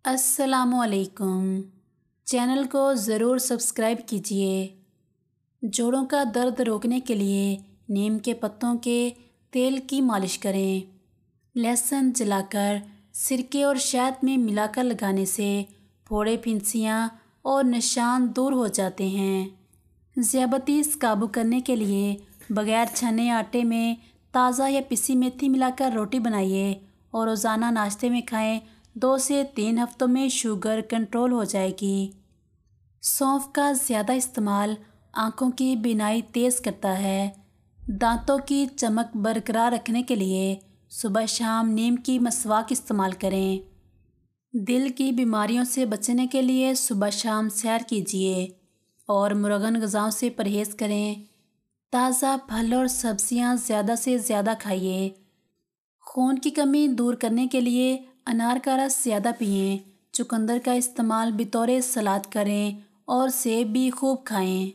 السلام علیکم۔ چینل کو ضرور سبسکرائب کیجیے۔ جوڑوں کا درد روکنے کے لیے نیم کے پتوں کے تیل کی مالش کریں۔ لہسن جلا کر سرکے اور شہد میں ملا کر لگانے سے پھوڑے، پھنسیاں اور نشان دور ہو جاتے ہیں۔ ذیابیطس قابو کرنے کے لیے بغیر چھنے آٹے میں تازہ یا پسی میتھی ملا کر روٹی بنائیے اور روزانہ ناشتے میں کھائیں۔ 2 سے 3 ہفتوں میں شوگر کنٹرول ہو جائے گی۔ سونف کا زیادہ استعمال آنکھوں کی بینائی تیز کرتا ہے۔ دانتوں کی چمک برقرار رکھنے کے لیے صبح شام نیم کی مسواک استعمال کریں۔ دل کی بیماریوں سے بچنے کے لیے صبح شام سیر کیجیے اور مرغن غذاؤں سے پرہیز کریں۔ تازہ پھل اور سبزیاں زیادہ سے زیادہ کھائیے۔ خون کی کمی دور کرنے کے لیے انار کا رس زیادہ پئیں۔ چقندر کا استعمال بطور سلاد کریں اور سیب بھی خوب کھائیں۔